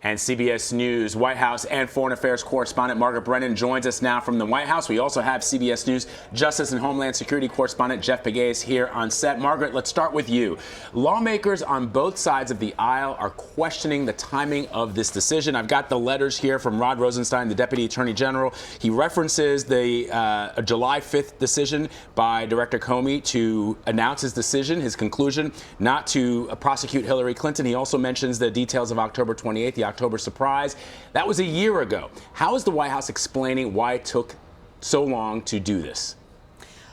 And CBS News White House and Foreign Affairs correspondent Margaret Brennan joins us now from the White House. We also have CBS News Justice and Homeland Security correspondent Jeff Pegues here on set. Margaret, let's start with you. Lawmakers on both sides of the aisle are questioning the timing of this decision. I've got the letters here from Rod Rosenstein, the Deputy Attorney General. He references the July 5th decision by Director Comey to announce his decision, his conclusion, not to prosecute Hillary Clinton. He also mentions the details of October 28th, the October surprise. That was a year ago. How is the White House explaining why it took so long to do this?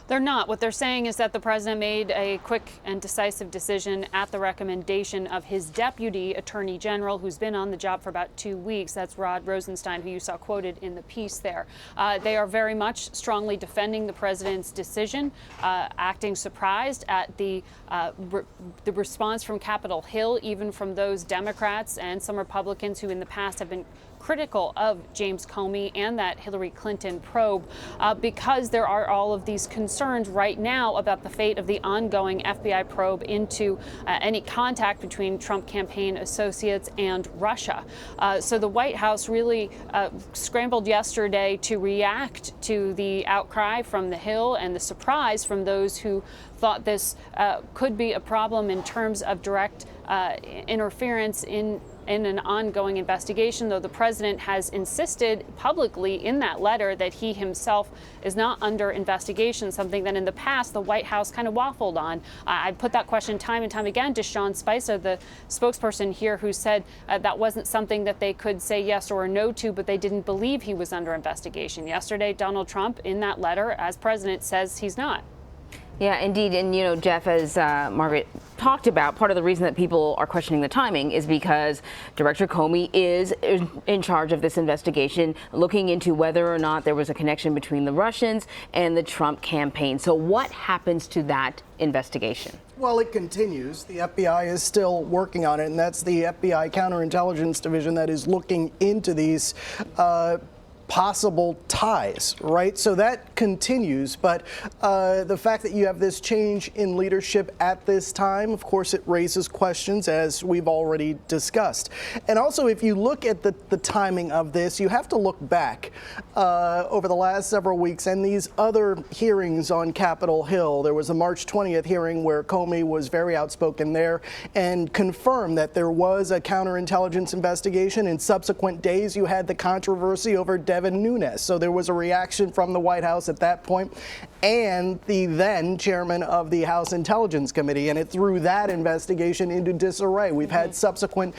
They're not. What they're saying is that the president made a quick and decisive decision at the recommendation of his deputy attorney general, who's been on the job for about 2 weeks. That's Rod Rosenstein, who you saw quoted in the piece there. They are very much strongly defending the president's decision, acting surprised at the response from Capitol Hill, even from those Democrats and some Republicans who in the past have been critical of James Comey and that Hillary Clinton probe, because there are all of these concerns right now about the fate of the ongoing FBI probe into any contact between Trump campaign associates and Russia. So the White House really scrambled yesterday to react to the outcry from the Hill and the surprise from those who thought this could be a problem in terms of direct interference in an ongoing investigation, though the president has insisted publicly in that letter that he himself is not under investigation, something that in the past the White House kind of waffled on. I put that question time and time again to Sean Spicer, the spokesperson here, who said that wasn't something that they could say yes or no to, but they didn't believe he was under investigation. Yesterday, Donald Trump, in that letter, as president, says he's not. Yeah, indeed. And, you know, Jeff, as Margaret talked about, part of the reason that people are questioning the timing is because Director Comey is in charge of this investigation, looking into whether or not there was a connection between the Russians and the Trump campaign. So what happens to that investigation? Well, it continues. The FBI is still working on it, and that's the FBI Counterintelligence Division that is looking into these possible ties, right? So that continues, but the fact that you have this change in leadership at this time, of course, it raises questions, as we've already discussed. And also, if you look at the timing of this, you have to look back over the last several weeks and these other hearings on Capitol Hill. There was a March 20th hearing where Comey was very outspoken there and confirmed that there was a counterintelligence investigation. In subsequent days, you had the controversy over Devin Nunes. So there was a reaction from the White House at that point and the then chairman of the House Intelligence Committee, and it threw that investigation into disarray. We've had subsequent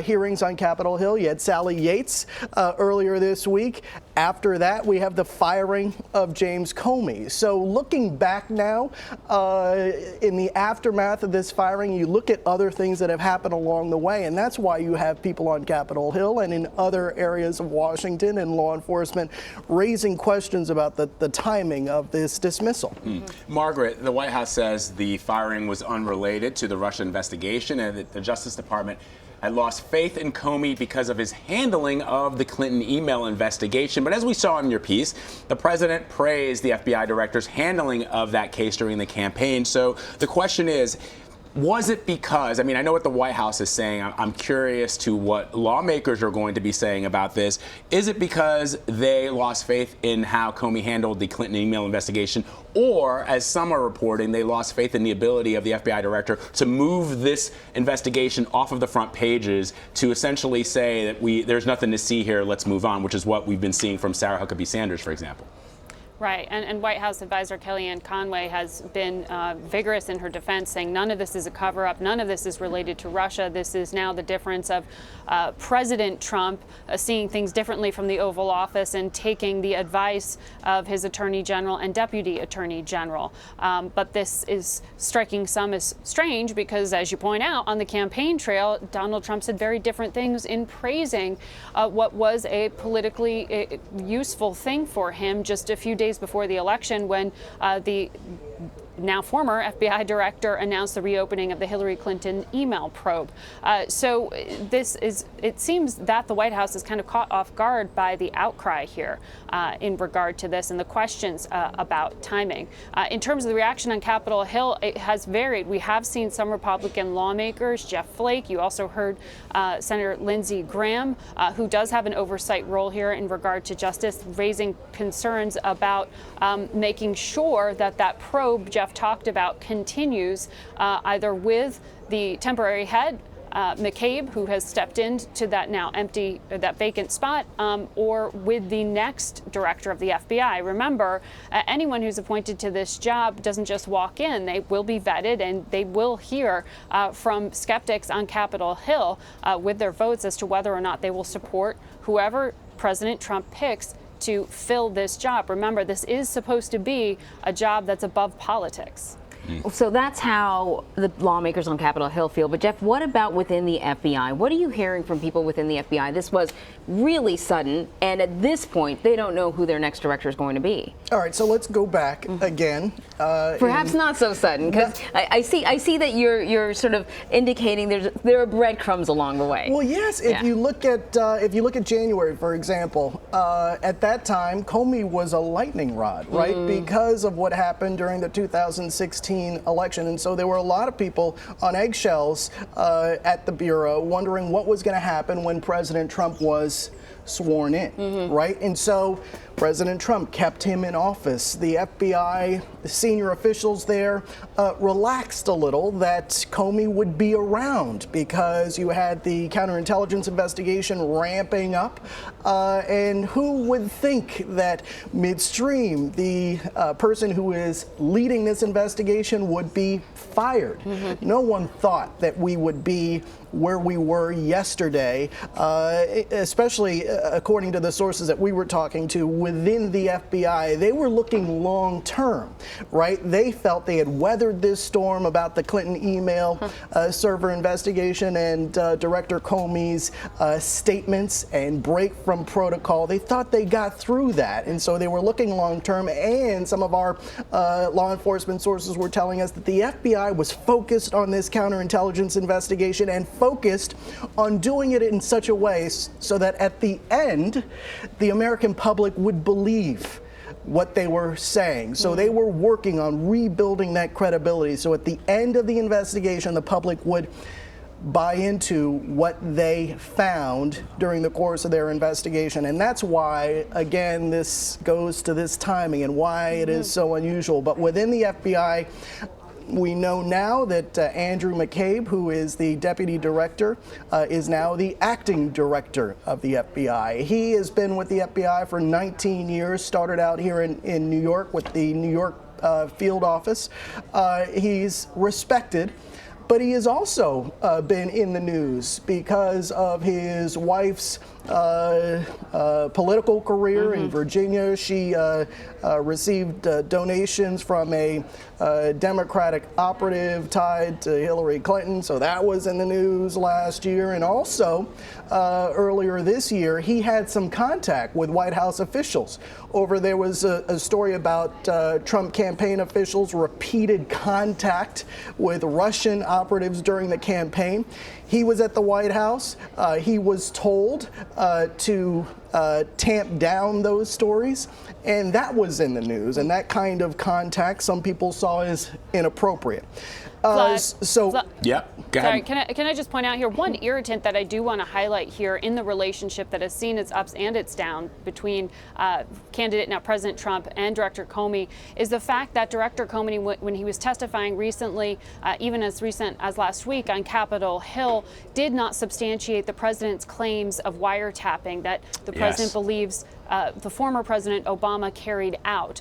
hearings on Capitol Hill. You had Sally Yates earlier this week. After that, we have the firing of James Comey. So looking back now, in the aftermath of this firing, you look at other things that have happened along the way, and that's why you have people on Capitol Hill and in other areas of Washington and law enforcement raising questions about the timing of this dismissal. Margaret, the White House says the firing was unrelated to the Russia investigation and that the Justice Department had lost faith in Comey because of his handling of the Clinton email investigation. But as we saw in your piece, the president praised the FBI director's handling of that case during the campaign. So the question is, was it because, I mean, I know what the White House is saying. I'm curious to what lawmakers are going to be saying about this. Is it because they lost faith in how Comey handled the Clinton email investigation? Or, as some are reporting, they lost faith in the ability of the FBI director to move this investigation off of the front pages to essentially say that there's nothing to see here, let's move on, which is what we've been seeing from Sarah Huckabee Sanders, for example. Right, and White House advisor Kellyanne Conway has been vigorous in her defense, saying none of this is a cover-up, none of this is related to Russia. This is now the difference of President Trump seeing things differently from the Oval Office and taking the advice of his Attorney General and Deputy Attorney General. But this is striking some as strange because, as you point out, on the campaign trail, Donald Trump said very different things in praising what was a politically useful thing for him just a few days before the election, when the now former FBI director announced the reopening of the Hillary Clinton email probe. So it seems that the White House is kind of caught off guard by the outcry here in regard to this and the questions about timing. In terms of the reaction on Capitol Hill, it has varied. We have seen some Republican lawmakers, Jeff Flake, you also heard Senator Lindsey Graham, who does have an oversight role here in regard to justice, raising concerns about making sure that that probe Jeff talked about continues either with the temporary head, McCabe, who has stepped into that now empty, that vacant spot, or with the next director of the FBI. Remember, anyone who's appointed to this job doesn't just walk in. They will be vetted, and they will hear from skeptics on Capitol Hill with their votes as to whether or not they will support whoever President Trump picks to fill this job. Remember, this is supposed to be a job that's above politics. So that's how the lawmakers on Capitol Hill feel. But Jeff, what about within the FBI? What are you hearing from people within the FBI? This was really sudden, and at this point, they don't know who their next director is going to be. All right, so let's go back again. Perhaps not so sudden, because I see that you're sort of indicating there are breadcrumbs along the way. Well, yes. If you look at January, for example, at that time, Comey was a lightning rod, right? Because of what happened during the 2016 election, and so there were a lot of people on eggshells at the Bureau wondering what was going to happen when President Trump was sworn in, right? And so President Trump kept him in office. The FBI senior officials there relaxed a little that Comey would be around because you had the counterintelligence investigation ramping up. And who would think that midstream, the person who is leading this investigation would be fired? No one thought that we would be where we were yesterday, especially according to the sources that we were talking to within the FBI. They were looking long term, right? They felt they had weathered this storm about the Clinton email server investigation and Director Comey's statements and break from protocol. They thought they got through that, and so they were looking long term. And some of our law enforcement sources were telling us that the FBI was focused on this counterintelligence investigation and focused on doing it in such a way so that at the end, the American public would believe what they were saying. So they were working on rebuilding that credibility. So at the end of the investigation, the public would buy into what they found during the course of their investigation. And that's why, again, this goes to this timing and why it is so unusual. But within the FBI, we know now that Andrew McCabe, who is the deputy director, is now the acting director of the FBI. He has been with the FBI for 19 years, started out here in New York with the New York field office. He's respected, but he has also been in the news because of his wife's political career in Virginia. She received donations from a Democratic operative tied to Hillary Clinton, so that was in the news last year. And also, earlier this year, he had some contact with White House officials. There was a story about Trump campaign officials' repeated contact with Russian operatives during the campaign. He was at the White House. He was told to tamp down those stories, and that was in the news. And that kind of contact, some people saw as inappropriate. Yeah, go ahead. Sorry, can I just point out here one irritant that I do want to highlight here in the relationship that has seen its ups and its downs between candidate now President Trump and Director Comey is the fact that Director Comey, when he was testifying recently, even as recent as last week on Capitol Hill, did not substantiate the president's claims of wiretapping that the president believes the former President Obama carried out.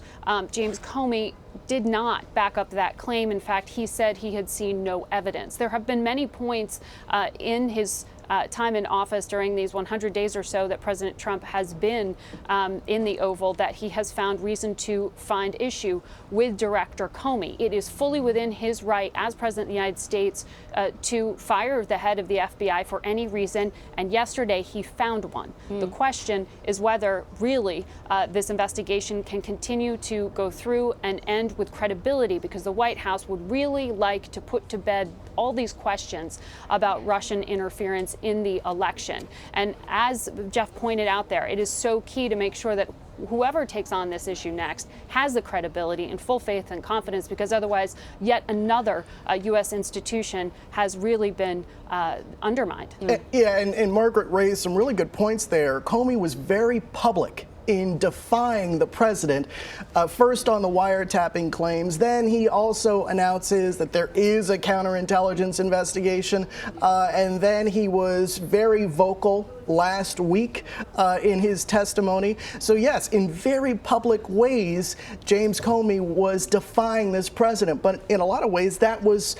James Comey did not back up that claim. In fact, he said he had seen no evidence. There have been many points in his time in office, during these 100 days or so that President Trump has been in the Oval, that he has found reason to find issue with Director Comey. It is fully within his right as President of the United States to fire the head of the FBI for any reason, and yesterday he found one. The question is whether really this investigation can continue to go through and end with credibility, because the White House would really like to put to bed all these questions about Russian interference in the election. And as Jeff pointed out there, it is so key to make sure that whoever takes on this issue next has the credibility and full faith and confidence, because otherwise yet another U.S. institution has really been undermined. Yeah, and Margaret raised some really good points there. Comey was very public in defying the president, first on the wiretapping claims. Then he also announces that there is a counterintelligence investigation. And then he was very vocal last week in his testimony. So yes, in very public ways, James Comey was defying this president. But in a lot of ways, that was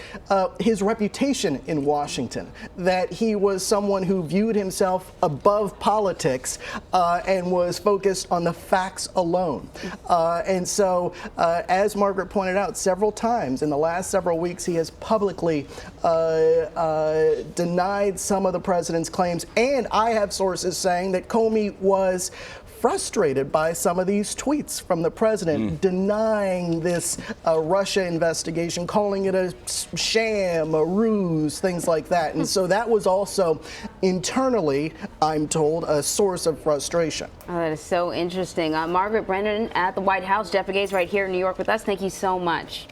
his reputation in Washington, that he was someone who viewed himself above politics and was focused on the facts alone. And so, as Margaret pointed out several times in the last several weeks, he has publicly denied some of the president's claims. And I have sources saying that Comey was frustrated by some of these tweets from the president denying this Russia investigation, calling it a sham, a ruse, things like that. And so that was also internally, I'm told, a source of frustration. Oh, that is so interesting. Margaret Brennan at the White House, Jeff Pegues right here in New York with us. Thank you so much.